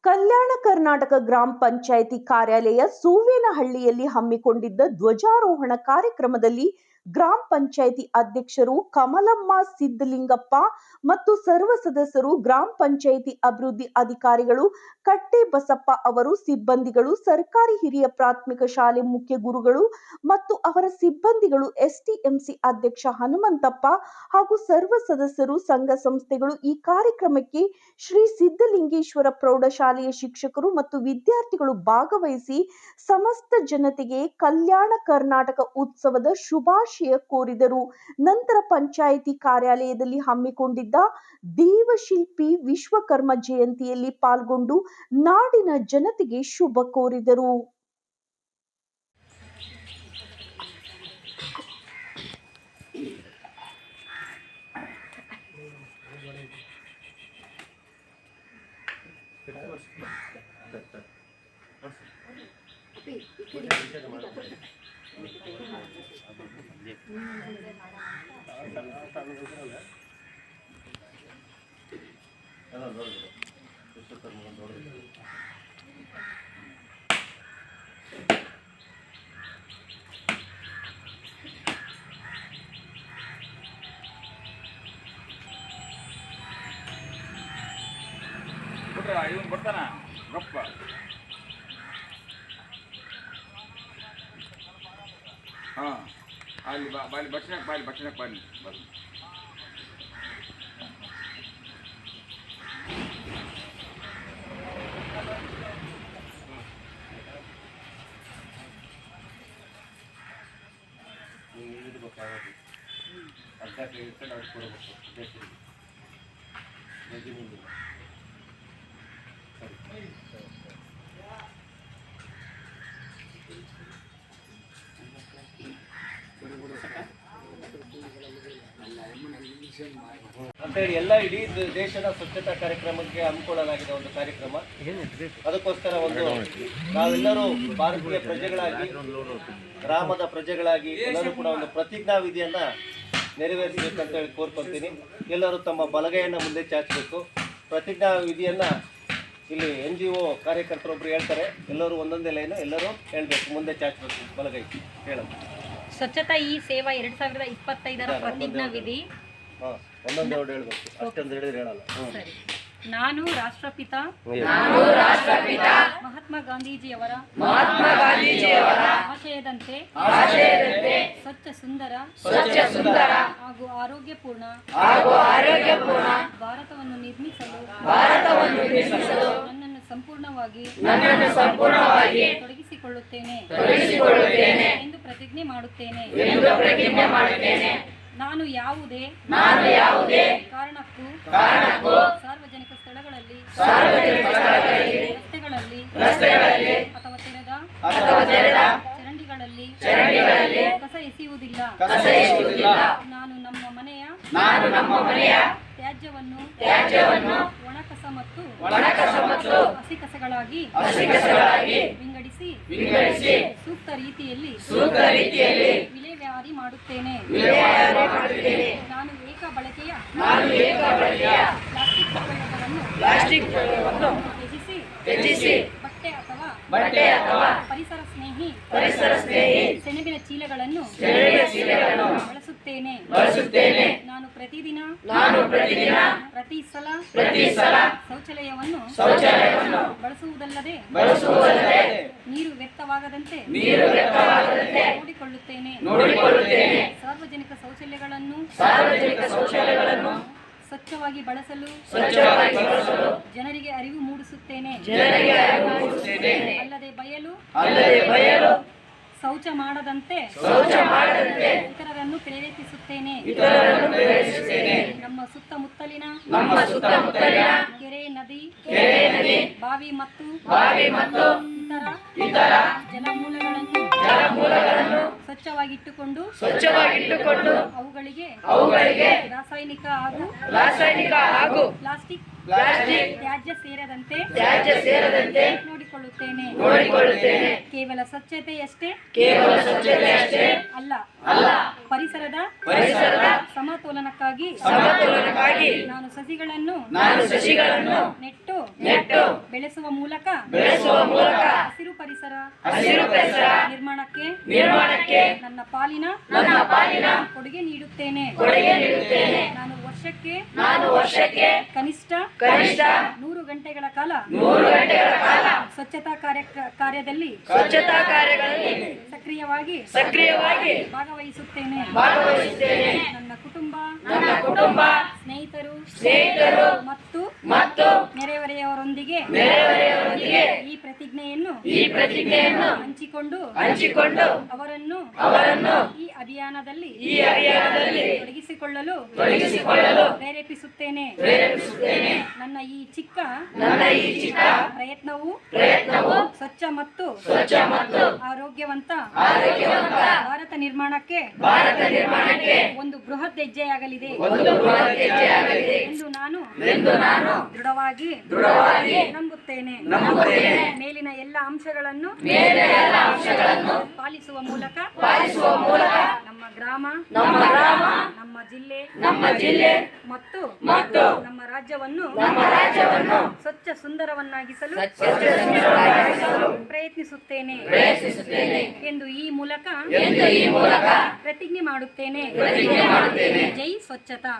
ಕಲ್ಯಾಣ ಕರ್ನಾಟಕ ಗ್ರಾಮ ಪಂಚಾಯಿತಿ ಕಾರ್ಯಾಲಯ ಸೂವೇನಹಳ್ಳಿಯಲ್ಲಿ ಹಮ್ಮಿಕೊಂಡಿದ್ದ ಧ್ವಜಾರೋಹಣ ಕಾರ್ಯಕ್ರಮದಲ್ಲಿ ಗ್ರಾಮ ಪಂಚಾಯಿತಿ ಅಧ್ಯಕ್ಷರು ಕಮಲಮ್ಮ ಸಿದ್ದಲಿಂಗಪ್ಪ ಮತ್ತು ಸರ್ವ ಸದಸ್ಯರು, ಗ್ರಾಮ ಪಂಚಾಯಿತಿ ಅಭಿವೃದ್ಧಿ ಅಧಿಕಾರಿಗಳು, ಕಟ್ಟೆ ಬಸಪ್ಪ ಅವರು, ಸಿಬ್ಬಂದಿಗಳು, ಸರ್ಕಾರಿ ಹಿರಿಯ ಪ್ರಾಥಮಿಕ ಶಾಲೆ ಮುಖ್ಯ ಗುರುಗಳು ಮತ್ತು ಅವರ ಸಿಬ್ಬಂದಿಗಳು, ಎಸ್ಟಿಎಂಸಿ ಅಧ್ಯಕ್ಷ ಹನುಮಂತಪ್ಪ ಹಾಗೂ ಸರ್ವ ಸದಸ್ಯರು, ಸಂಘ ಸಂಸ್ಥೆಗಳು ಈ ಕಾರ್ಯಕ್ರಮಕ್ಕೆ ಶ್ರೀ ಸಿದ್ದಲಿಂಗೇಶ್ವರ ಪ್ರೌಢಶಾಲೆಯ ಶಿಕ್ಷಕರು ಮತ್ತು ವಿದ್ಯಾರ್ಥಿಗಳು ಭಾಗವಹಿಸಿ ಸಮಸ್ತ ಜನತೆಗೆ ಕಲ್ಯಾಣ ಕರ್ನಾಟಕ ಉತ್ಸವದ ಶುಭಾಶಯ ಕೋರಿದರು. ನಂತರ ಪಂಚಾಯಿತಿ ಕಾರ್ಯಾಲಯದಲ್ಲಿ ಹಮ್ಮಿಕೊಂಡಿದ್ದ ದೇವಶಿಲ್ಪಿ ವಿಶ್ವಕರ್ಮ ಜಯಂತಿಯಲ್ಲಿ ಪಾಲ್ಗೊಂಡು ನಾಡಿನ ಜನತೆಗೆ ಶುಭ ಕೋರಿದರು. ಇವನು ಬರ್ತಾನ ಗಪ್ಪ ಹಾಂ ಅಲ್ಲಿ ಬಾಲಿ ಬಸ್ನಾಗ ಬಾಲಿ ಬಾಲಿ ಬರ್ ಅರ್ಧ ಇರ್ತಾರೆ ಅವ್ರು ಕೊಡಬೇಕು ಅಂತೇಳಿ ಎಲ್ಲ ಇಡೀ ದೇಶದ ಸ್ವಚ್ಛತಾ ಕಾರ್ಯಕ್ರಮಕ್ಕೆ ಹಮ್ಮಿಕೊಳ್ಳಲಾಗಿದೆ ಒಂದು ಕಾರ್ಯಕ್ರಮ. ಅದಕ್ಕೋಸ್ಕರ ಒಂದು ನಾವೆಲ್ಲರೂ ಭಾರತೀಯ ಪ್ರಜೆಗಳಾಗಿ, ಗ್ರಾಮದ ಪ್ರಜೆಗಳಾಗಿ ಎಲ್ಲರೂ ಕೂಡ ಒಂದು ಪ್ರತಿಜ್ಞಾ ವಿಧಿಯನ್ನ ನೆರವೇರಿಸಬೇಕಂತ ಹೇಳಿ ಕೋರ್ಕೊಳ್ತೀನಿ. ಎಲ್ಲರೂ ತಮ್ಮ ಬಲಗೈಯನ್ನು ಮುಂದೆ ಚಾಚಬೇಕು. ಪ್ರತಿಜ್ಞಾ ವಿಧಿಯನ್ನ ಇಲ್ಲಿ NGO ಕಾರ್ಯಕರ್ತರೊಬ್ರು ಹೇಳ್ತಾರೆ, ಎಲ್ಲರೂ ಒಂದೊಂದೇ ಲೈನು ಎಲ್ಲರೂ ಹೇಳ್ಬೇಕು, ಮುಂದೆ ಚಾಚಬೇಕು ಬಲಗೈ ಹೇಳೋದು. ಸ್ವಚ್ಛತಾ ಈ ಸೇವಾ 2025ರ ಪ್ರತಿಜ್ಞಾ ವಿಧಿ ಒಂದೊಂದೇ ಹೊಡೆ ಹೇಳ್ಬೇಕು, ಅಷ್ಟೊಂದು ಹೇಳಿದ್ರೆ ಹೇಳಲ್ಲ. ಸರಿ. ನಾನು ರಾಷ್ಟ್ರಪಿತ ಮಹಾತ್ಮ ಗಾಂಧೀಜಿಯವರ ಆಶಯದಂತೆ ಸ್ವಚ್ಛ ಸುಂದರ ಹಾಗೂ ಆರೋಗ್ಯಪೂರ್ಣ ಭಾರತವನ್ನು ನಿರ್ಮಿಸಲು ನನ್ನನ್ನು ಸಂಪೂರ್ಣವಾಗಿ ತೊಡಗಿಸಿಕೊಳ್ಳುತ್ತೇನೆ ಎಂದು ಪ್ರತಿಜ್ಞೆ ಮಾಡುತ್ತೇನೆ. ನಾನು ಯಾವುದೇ ಕಾರಣಕ್ಕೂ ಸಾರ್ವಜನಿಕ ಸ್ಥಳಗಳಲ್ಲಿ ರಸ್ತೆಗಳಲ್ಲಿ ಅಥವಾ ತೆರೆದ ಚರಂಡಿಗಳಲ್ಲಿ ಕಸ ಎಸೆಯುವುದಿಲ್ಲ. ನಾನು ನಮ್ಮ ಮನೆಯ ತ್ಯಾಜ್ಯವನ್ನು ಒಣ ಕಸ ಮತ್ತು ಹಸಿ ಕಸಗಳಾಗಿ ವಿಂಗಡಿಸಿ ಸೂಕ್ತ ರೀತಿಯಲ್ಲಿ ವಿಲೇವಾರಿ ಮಾಡುತ್ತೇನೆ. ನಾನು ಏಕ ಬಳಕೆಯ ಪ್ಲಾಸ್ಟಿಕ್ ಉಪಯೋಗವನ್ನು ತ್ಯಜಿಸಿ ಬಟ್ಟೆ ಅಥವಾ ಪರಿಸರ ಸ್ನೇಹಿ ಸೆಣಬಿನ ಚೀಲಗಳನ್ನು ಬಳಸುತ್ತೇನೆ. ನಾನು ಪ್ರತಿದಿನ ಪ್ರತಿ ಸಲ ಶೌಚಾಲಯವನ್ನು ಬಳಸುವುದಲ್ಲದೆ ನೀರು ವ್ಯರ್ಥವಾಗದಂತೆ ನೋಡಿಕೊಳ್ಳುತ್ತೇನೆ. ಸಾರ್ವಜನಿಕ ಶೌಚಾಲಯಗಳನ್ನು ಸ್ವಚ್ಛವಾಗಿ ಬಳಸಲು ಜನರಿಗೆ ಅರಿವು ಮೂಡಿಸುತ್ತೇನೆ. ಅಲ್ಲದೆ ಬಯಲು ಶೌಚ ಮಾಡದಂತೆ ಇತರರನ್ನು ಪ್ರೇರೇಪಿಸುತ್ತೇನೆ. ನಮ್ಮ ಸುತ್ತಮುತ್ತಲಿನ ಕೆರೆ, ನದಿ, ಬಾವಿ ಮತ್ತು ಇತರ ಜಲಮೂಲಗಳನ್ನು ಸ್ವಚ್ಛವಾಗಿಟ್ಟುಕೊಂಡು ಅವುಗಳಿಗೆ ರಾಸಾಯನಿಕ ಹಾಗೂ ಪ್ಲಾಸ್ಟಿಕ್ ತ್ಯಾಜ್ಯ ಸೇರದಂತೆ ನೋಡಿಕೊಳ್ಳುತ್ತೇನೆ. ನೋಡಿಕೊಳ್ಳುತ್ತೇನೆ ಕೇವಲ ಸ್ವಚ್ಛತೆಯಷ್ಟೇ ಅಲ್ಲ ಪರಿಸರದ ಸಮತೋಲನಕ್ಕಾಗಿ ನಾನು ಸಸಿಗಳನ್ನು ನೆಟ್ಟು ಬೆಳೆಸುವ ಮೂಲಕ ಹಸಿರು ಪರಿಸರ ನಿರ್ಮಾಣಕ್ಕೆ ನನ್ನ ಪಾಲಿನ ಕೊಡುಗೆ ನೀಡುತ್ತೇನೆ. ನಾನು ವರ್ಷಕ್ಕೆ ಕನಿಷ್ಠ 100 ಗಂಟೆಗಳ ಕಾಲ ಸ್ವಚ್ಛತಾ ಕಾರ್ಯದಲ್ಲಿ ಸಕ್ರಿಯವಾಗಿ ಭಾಗವಹಿಸುತ್ತೇನೆ. ನನ್ನ ಕುಟುಂಬ ಸ್ನೇಹಿತರು ಮತ್ತು ನೆರೆಹೊರೆಯವರೊಂದಿಗೆ ಈ ಪ್ರತಿಜ್ಞೆಯನ್ನು ಹಂಚಿಕೊಂಡು ಅವರನ್ನು ಈ ಅಭಿಯಾನದಲ್ಲಿ ತೊಡಗಿಸಿಕೊಳ್ಳಲು ಪ್ರೇರೇಪಿಸುತ್ತೇನೆ. ನನ್ನ ಈ ಚಿಕ್ಕ ಪ್ರಯತ್ನವು ಸ್ವಚ್ಛ ಮತ್ತು ಆರೋಗ್ಯವಂತ ಭಾರತ ನಿರ್ಮಾಣಕ್ಕೆ ಒಂದು ಬೃಹತ್ ಹೆಜ್ಜೆಯಾಗಲಿದೆ ಎಂದು ನಾನು ದೃಢವಾಗಿ ನಂಬುತ್ತೇನೆ. ಮೇಲಿನ ಎಲ್ಲ ಅಂಶಗಳನ್ನು ಪಾಲಿಸುವ ಮೂಲಕ ನಮ್ಮ ಗ್ರಾಮ, ನಮ್ಮ ಜಿಲ್ಲೆ ಮತ್ತು ನಮ್ಮ ರಾಜ್ಯವನ್ನು ಸ್ವಚ್ಛ ಸುಂದರವನ್ನಾಗಿಸಲು ಪ್ರಯತ್ನಿಸುತ್ತೇನೆ ಎಂದು ಈ ಮೂಲಕ ಪ್ರತಿಜ್ಞೆ ಮಾಡುತ್ತೇನೆ. ಜೈ ಸ್ವಚ್ಛತಾ.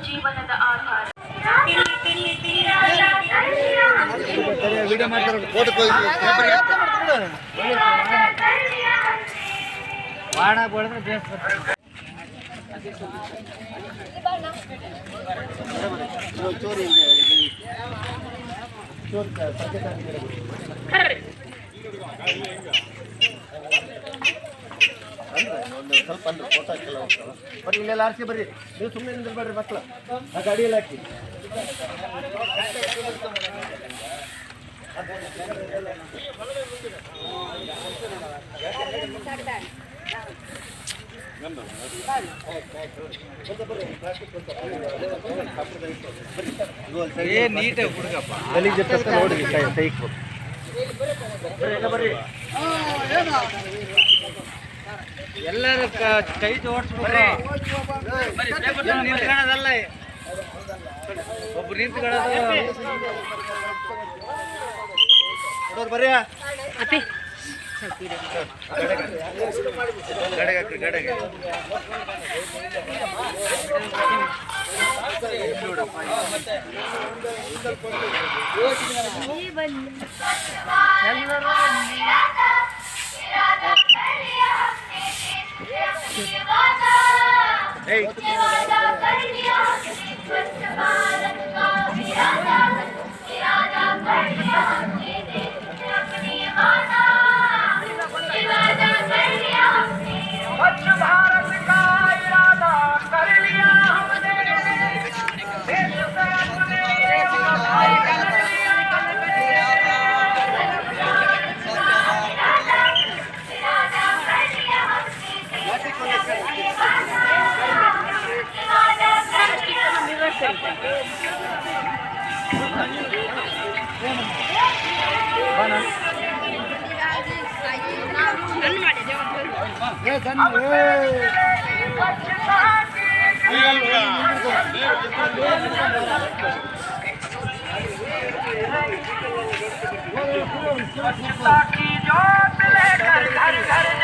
ಜೀವನದ ಆಧಾರ. ಸ್ವಲ್ಪ ಅಂದ್ರೆ ಫೋಟೋ ಹಾಕಲ್ಲ ಬರ್ರಿ, ಇಲ್ಲೆಲ್ಲ ಆರಿಸಿ ಬರ್ರಿ. ನೀವು ಸುಮ್ಮನೆ ನಿಂದಿರ್ಬೇಡ್ರಿ ಮಕ್ಕಳು, ಆ ಗಾಡಿಯಲ್ಲಿ ಹಾಕಿ. ನೀಟಾಗಿ ಹುಡುಗಪ್ಪ ನೋಡಿ ಕೈ ಎಲ್ಲರೂ ಕೈ ಜೋಡಿಸ್ಬೇಕು. ನಿಂತ್ಕೊಳ್ಳೋದಲ್ಲ, ಒಬ್ರು ನಿಂತ್ಕೊಳ್ಳೋದು. ಬರ್ರಿ ಅಪ್ಪಿ ಗಡೆಗೆ की जोत लेकर घर घर